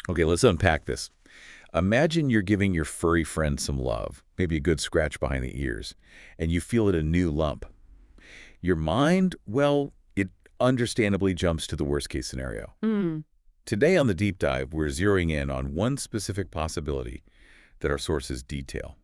Okay, let's unpack this. Imagine you're giving your furry friend some love, maybe a good scratch behind the ears, and you feel it a new lump. Your mind, well, it understandably jumps to the worst-case scenario. Hmm. Today on the Deep Dive, we're zeroing in on one specific possibility that our sources detail.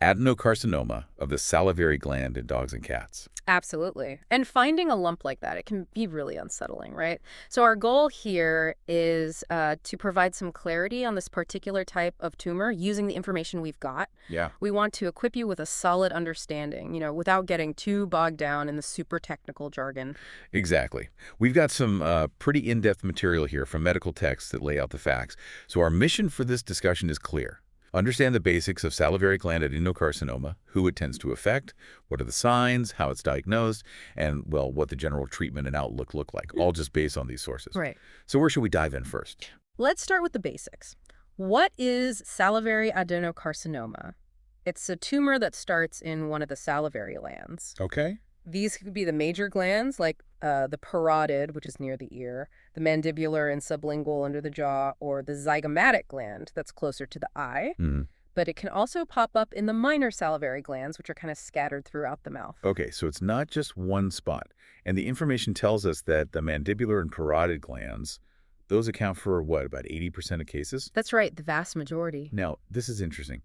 Adenocarcinoma of the salivary gland in dogs and cats. Absolutely. And finding a lump like that, it can be really unsettling, right? So our goal here is to provide some clarity on this particular type of tumor using the information we've got. Yeah. We want to equip you with a solid understanding, without getting too bogged down in the super technical jargon. Exactly. We've got some pretty in-depth material here from medical texts that lay out the facts. So our mission for this discussion is clear. Understand the basics of salivary gland adenocarcinoma, who it tends to affect, what are the signs, how it's diagnosed, and, well, what the general treatment and outlook look like, all just based on these sources. Right. So where should we dive in first? Let's start with the basics. What is salivary adenocarcinoma? It's a tumor that starts in one of the salivary glands. Okay. These could be the major glands, like the parotid, which is near the ear, the mandibular and sublingual under the jaw, or the zygomatic gland that's closer to the eye. Mm. But it can also pop up in the minor salivary glands, which are kind of scattered throughout the mouth. Okay, so it's not just one spot. And the information tells us that the mandibular and parotid glands, those account for, what, about 80% of cases? That's right, the vast majority. Now, this is interesting.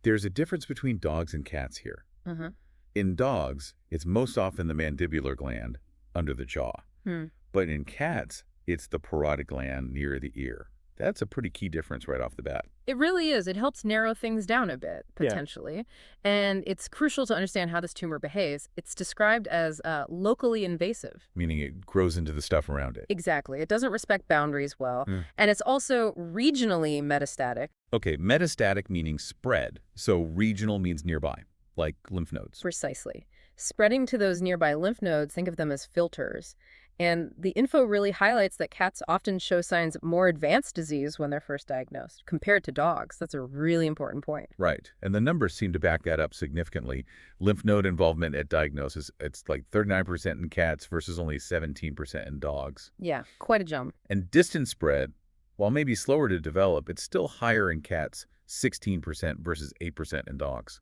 There's a difference between dogs and cats here. Uh-huh. In dogs, it's most often the mandibular gland under the jaw. Hmm. But in cats, it's the parotid gland near the ear. That's a pretty key difference right off the bat. It really is. It helps narrow things down a bit, potentially. And it's crucial to understand how this tumor behaves. It's described as locally invasive. Meaning it grows into the stuff around it. Exactly. It doesn't respect boundaries well. Mm. And it's also regionally metastatic. Okay, metastatic meaning spread. So regional means nearby, like lymph nodes. Precisely. Spreading to those nearby lymph nodes, think of them as filters. And the info really highlights that cats often show signs of more advanced disease when they're first diagnosed, compared to dogs. That's a really important point. Right. And the numbers seem to back that up significantly. Lymph node involvement at diagnosis, it's like 39% in cats versus only 17% in dogs. Yeah, quite a jump. And distant spread, while maybe slower to develop, it's still higher in cats, 16% versus 8% in dogs.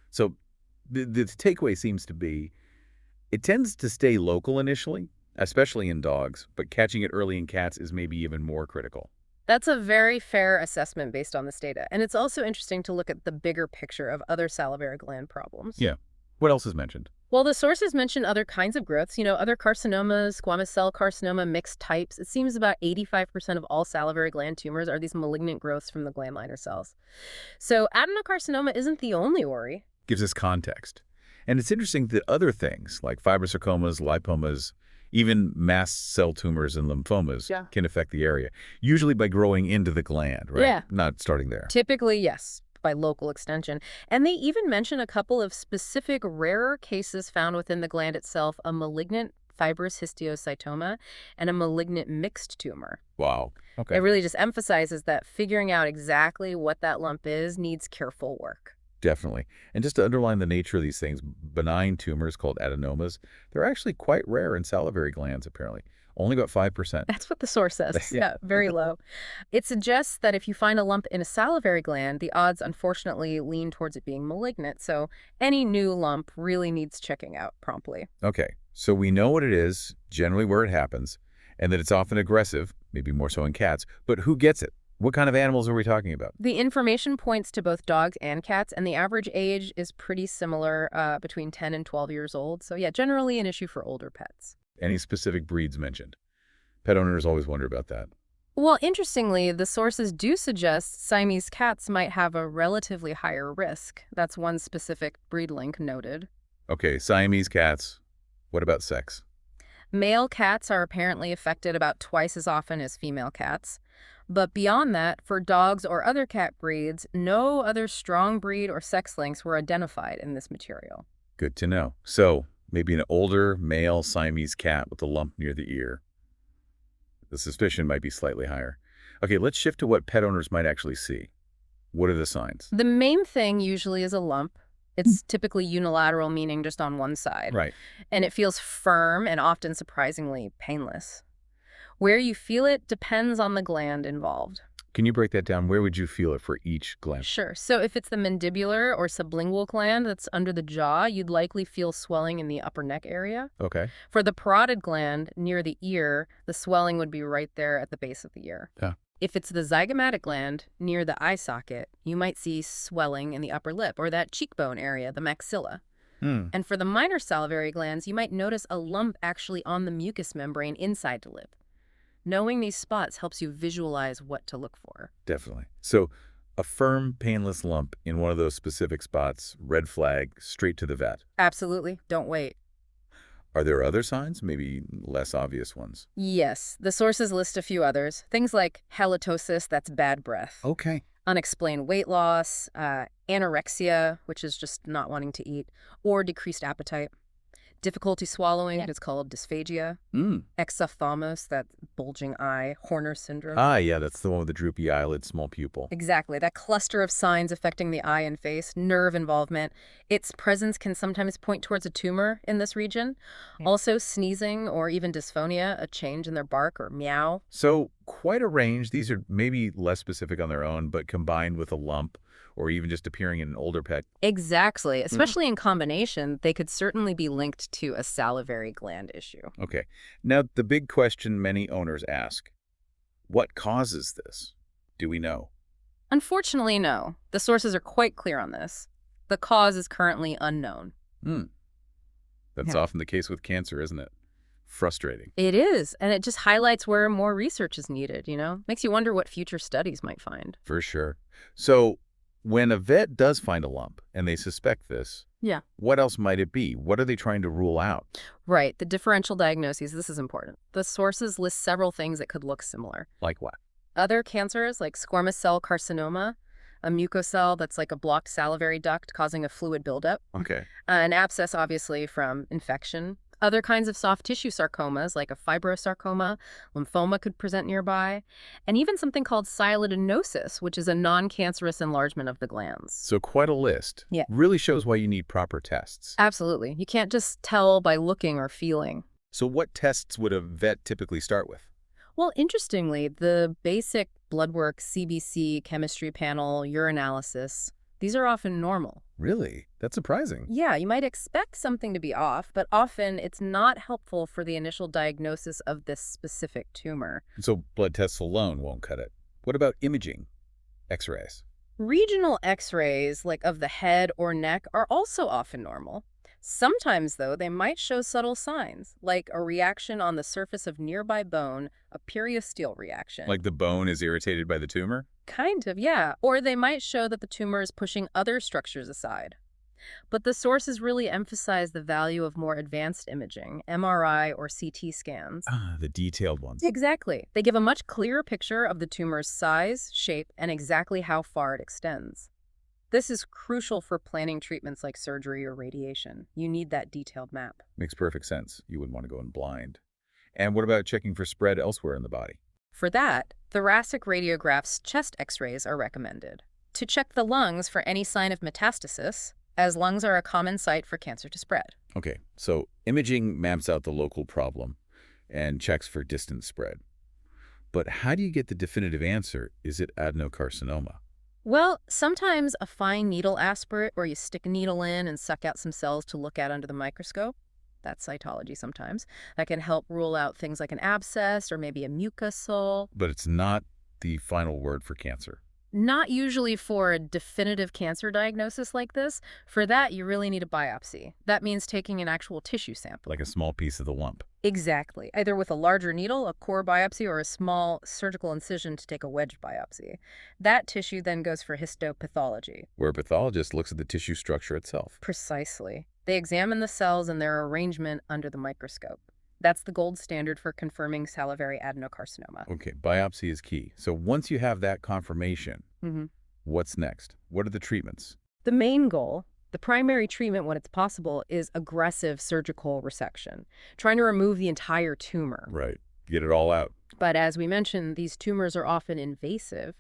So the takeaway seems to be it tends to stay local initially, especially in dogs, but catching it early in cats is maybe even more critical. That's a very fair assessment based on this data. And it's also interesting to look at the bigger picture of other salivary gland problems. Yeah. What else is mentioned? Well, the sources mention other kinds of growths, other carcinomas, squamous cell carcinoma, mixed types. It seems about 85% of all salivary gland tumors are these malignant growths from the gland liner cells. So adenocarcinoma isn't the only worry. Gives us context. And it's interesting that other things like fibrosarcomas, lipomas, even mast cell tumors and lymphomas can affect the area, usually by growing into the gland, right? Yeah. Not starting there. Typically, yes, by local extension. And they even mention a couple of specific rarer cases found within the gland itself, a malignant fibrous histiocytoma and a malignant mixed tumor. Wow. Okay. It really just emphasizes that figuring out exactly what that lump is needs careful work. Definitely. And just to underline the nature of these things, benign tumors called adenomas, they're actually quite rare in salivary glands, apparently. Only about 5%. That's what the source says. Yeah, very low. It suggests that if you find a lump in a salivary gland, the odds unfortunately lean towards it being malignant. So any new lump really needs checking out promptly. Okay. So we know what it is, generally where it happens, and that it's often aggressive, maybe more so in cats. But who gets it? What kind of animals are we talking about? The information points to both dogs and cats, and the average age is pretty similar, between 10 and 12 years old. So yeah, generally an issue for older pets. Any specific breeds mentioned? Pet owners always wonder about that. Well, interestingly, the sources do suggest Siamese cats might have a relatively higher risk. That's one specific breed link noted. Okay, Siamese cats. What about sex? Male cats are apparently affected about twice as often as female cats. But beyond that, for dogs or other cat breeds, no other strong breed or sex links were identified in this material. Good to know. So, maybe an older male Siamese cat with a lump near the ear. The suspicion might be slightly higher. Okay, let's shift to what pet owners might actually see. What are the signs? The main thing usually is a lump. It's typically unilateral, meaning just on one side. Right. And it feels firm and often surprisingly painless. Where you feel it depends on the gland involved. Can you break that down? Where would you feel it for each gland? Sure. So if it's the mandibular or sublingual gland that's under the jaw, you'd likely feel swelling in the upper neck area. Okay. For the parotid gland near the ear, the swelling would be right there at the base of the ear. Yeah. If it's the zygomatic gland near the eye socket, you might see swelling in the upper lip or that cheekbone area, the maxilla. And for the minor salivary glands, you might notice a lump actually on the mucous membrane inside the lip. Knowing these spots helps you visualize what to look for. Definitely. So a firm, painless lump in one of those specific spots, red flag, straight to the vet. Absolutely. Don't wait. Are there other signs, maybe less obvious ones? Yes, the sources list a few others. Things like halitosis, that's bad breath. Okay. Unexplained weight loss, anorexia, which is just not wanting to eat, or decreased appetite. Difficulty swallowing, it's called dysphagia. Exophthalmos, that bulging eye, Horner syndrome. Ah, yeah, that's the one with the droopy eyelid, small pupil. Exactly, that cluster of signs affecting the eye and face, nerve involvement. Its presence can sometimes point towards a tumor in this region. Also sneezing or even dysphonia, a change in their bark or meow. So quite a range. These are maybe less specific on their own, but combined with a lump or even just appearing in an older pet. Exactly. Especially in combination, they could certainly be linked to a salivary gland issue. Okay. Now, the big question many owners ask, what causes this? Do we know? Unfortunately, no. The sources are quite clear on this. The cause is currently unknown. That's often the case with cancer, isn't it? Frustrating. It is, and it just highlights where more research is needed, Makes you wonder what future studies might find. For sure. So when a vet does find a lump and they suspect this, what else might it be? What are they trying to rule out? Right, the differential diagnoses, this is important. The sources list several things that could look similar. Like what? Other cancers, like squamous cell carcinoma, a mucocell that's like a blocked salivary duct causing a fluid buildup. Okay. An abscess, obviously, from infection. Other kinds of soft tissue sarcomas, like a fibrosarcoma, lymphoma could present nearby, and even something called silidinosis, which is a non-cancerous enlargement of the glands. So quite a list. Yeah. Really shows why you need proper tests. Absolutely. You can't just tell by looking or feeling. So what tests would a vet typically start with? Well, interestingly, the basic blood work, CBC, chemistry panel, urinalysis, these are often normal. Really? That's surprising. Yeah, you might expect something to be off, but often it's not helpful for the initial diagnosis of this specific tumor. So blood tests alone won't cut it. What about imaging? X-rays? Regional X-rays, like of the head or neck, are also often normal. Sometimes, though, they might show subtle signs, like a reaction on the surface of nearby bone, a periosteel reaction. Like the bone is irritated by the tumor? Kind of, yeah. Or they might show that the tumor is pushing other structures aside. But the sources really emphasize the value of more advanced imaging, MRI or CT scans. Ah, the detailed ones. Exactly. They give a much clearer picture of the tumor's size, shape, and exactly how far it extends. This is crucial for planning treatments like surgery or radiation. You need that detailed map. Makes perfect sense. You wouldn't want to go in blind. And what about checking for spread elsewhere in the body? For that, thoracic radiographs chest x-rays are recommended. To check the lungs for any sign of metastasis, as lungs are a common site for cancer to spread. Okay, so imaging maps out the local problem and checks for distant spread. But how do you get the definitive answer? Is it adenocarcinoma? Well, sometimes a fine needle aspirate where you stick a needle in and suck out some cells to look at under the microscope. That's cytology sometimes. That can help rule out things like an abscess or maybe a mucosal. But it's not the final word for cancer. Not usually for a definitive cancer diagnosis like this. For that, you really need a biopsy. That means taking an actual tissue sample. Like a small piece of the lump. Exactly. Either with a larger needle, a core biopsy, or a small surgical incision to take a wedge biopsy. That tissue then goes for histopathology. Where a pathologist looks at the tissue structure itself. Precisely. They examine the cells and their arrangement under the microscope. That's the gold standard for confirming salivary adenocarcinoma. Okay, biopsy is key. So once you have that confirmation, what's next? What are the treatments? The main goal, the primary treatment when it's possible, is aggressive surgical resection, trying to remove the entire tumor. Right. Get it all out. But as we mentioned, these tumors are often invasive.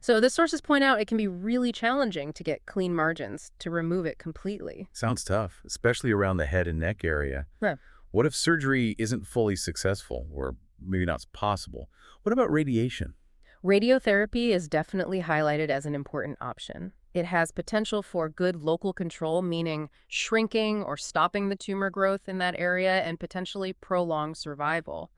So the sources point out it can be really challenging to get clean margins to remove it completely. Sounds tough, especially around the head and neck area. Yeah. What if surgery isn't fully successful or maybe not possible. What about radiation? Radiotherapy is definitely highlighted as an important option. It has potential for good local control, meaning shrinking or stopping the tumor growth in that area and potentially prolonged survival.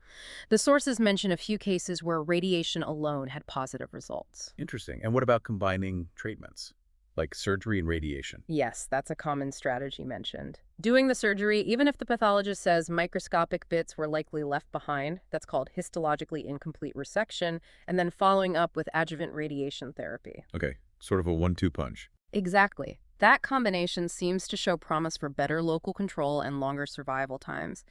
The sources mention a few cases where radiation alone had positive results. Interesting. And what about combining treatments, like surgery and radiation? Yes, that's a common strategy mentioned. Doing the surgery, even if the pathologist says microscopic bits were likely left behind, that's called histologically incomplete resection, and then following up with adjuvant radiation therapy. Okay, sort of a 1-2 punch. Exactly. That combination seems to show promise for better local control and longer survival times.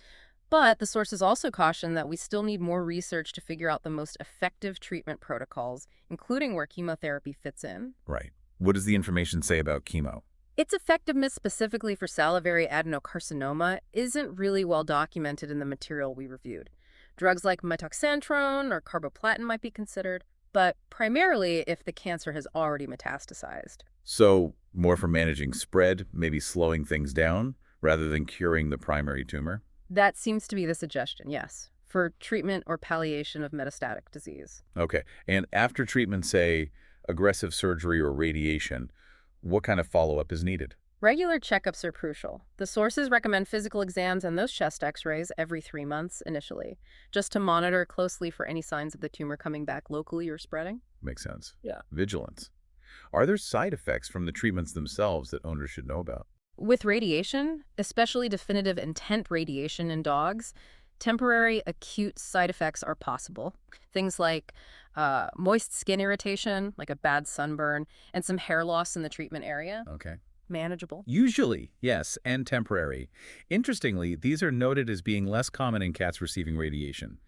But the sources also caution that we still need more research to figure out the most effective treatment protocols, including where chemotherapy fits in. Right. What does the information say about chemo? Its effectiveness specifically for salivary adenocarcinoma isn't really well documented in the material we reviewed. Drugs like mitoxantrone or carboplatin might be considered, but primarily if the cancer has already metastasized. So, more for managing spread, maybe slowing things down, rather than curing the primary tumor? That seems to be the suggestion, yes, for treatment or palliation of metastatic disease. Okay. And after treatment, say, aggressive surgery or radiation, what kind of follow-up is needed? Regular checkups are crucial. The sources recommend physical exams and those chest x-rays every 3 months initially, just to monitor closely for any signs of the tumor coming back locally or spreading. Makes sense. Yeah. Vigilance. Are there side effects from the treatments themselves that owners should know about? With radiation, especially definitive intent radiation in dogs, temporary acute side effects are possible. Things like moist skin irritation, like a bad sunburn, and some hair loss in the treatment area. Okay. Manageable. Usually, yes, and temporary. Interestingly, these are noted as being less common in cats receiving radiation.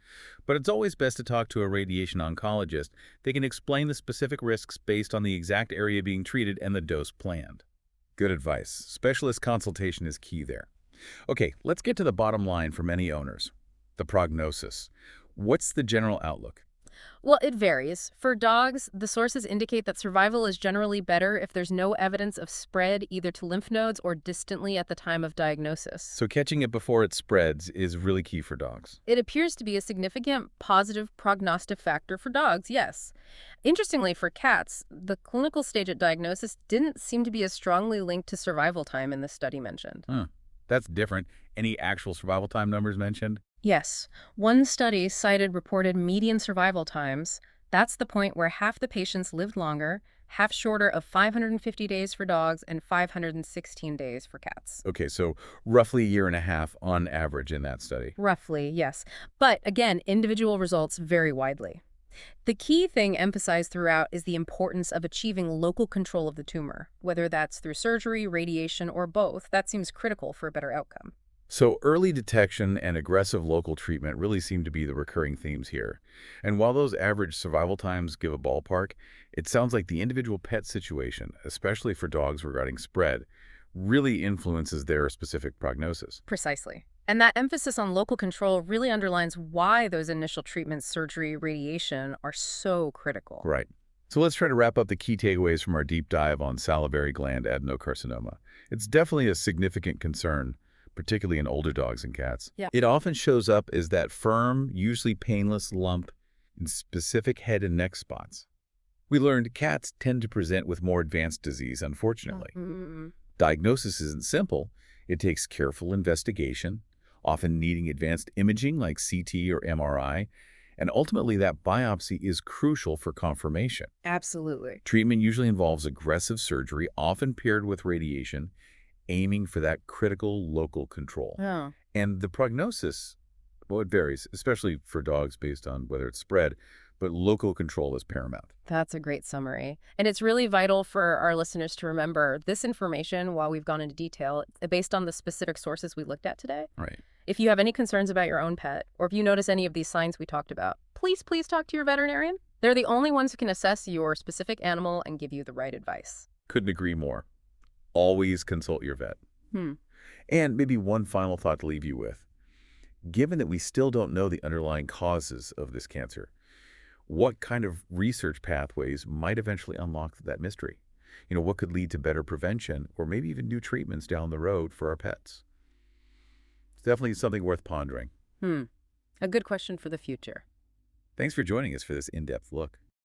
But it's always best to talk to a radiation oncologist. They can explain the specific risks based on the exact area being treated and the dose planned. Good advice. Specialist consultation is key there. Okay, let's get to the bottom line for many owners. The prognosis. What's the general outlook? Well, it varies. For dogs, the sources indicate that survival is generally better if there's no evidence of spread either to lymph nodes or distantly at the time of diagnosis. So catching it before it spreads is really key for dogs. It appears to be a significant positive prognostic factor for dogs, yes. Interestingly, for cats, the clinical stage at diagnosis didn't seem to be as strongly linked to survival time in the study mentioned. Huh. That's different. Any actual survival time numbers mentioned? Yes, one study cited reported median survival times. That's the point where half the patients lived longer, half shorter of 550 days for dogs and 516 days for cats. Okay, so roughly a year and a half on average in that study. Roughly, yes. But again, individual results vary widely. The key thing emphasized throughout is the importance of achieving local control of the tumor, whether that's through surgery, radiation, or both. That seems critical for a better outcome. So early detection and aggressive local treatment really seem to be the recurring themes here. And while those average survival times give a ballpark, it sounds like the individual pet situation, especially for dogs regarding spread, really influences their specific prognosis. Precisely. And that emphasis on local control really underlines why those initial treatments, surgery, radiation, are so critical. Right. So let's try to wrap up the key takeaways from our deep dive on salivary gland adenocarcinoma. It's definitely a significant concern, particularly in older dogs and cats. Yeah. It often shows up as that firm, usually painless lump in specific head and neck spots. We learned cats tend to present with more advanced disease, unfortunately. Diagnosis isn't simple. It takes careful investigation, often needing advanced imaging like CT or MRI, and ultimately that biopsy is crucial for confirmation. Absolutely. Treatment usually involves aggressive surgery, often paired with radiation, aiming for that critical local control. Oh. And the prognosis, well, it varies, especially for dogs based on whether it's spread, but local control is paramount. That's a great summary. And it's really vital for our listeners to remember this information, while we've gone into detail, based on the specific sources we looked at today. Right. If you have any concerns about your own pet, or if you notice any of these signs we talked about, please talk to your veterinarian. They're the only ones who can assess your specific animal and give you the right advice. Couldn't agree more. Always consult your vet. And maybe one final thought to leave you with. Given that we still don't know the underlying causes of this cancer, what kind of research pathways might eventually unlock that mystery? What could lead to better prevention or maybe even new treatments down the road for our pets? It's definitely something worth pondering. A good question for the future. Thanks for joining us for this in-depth look.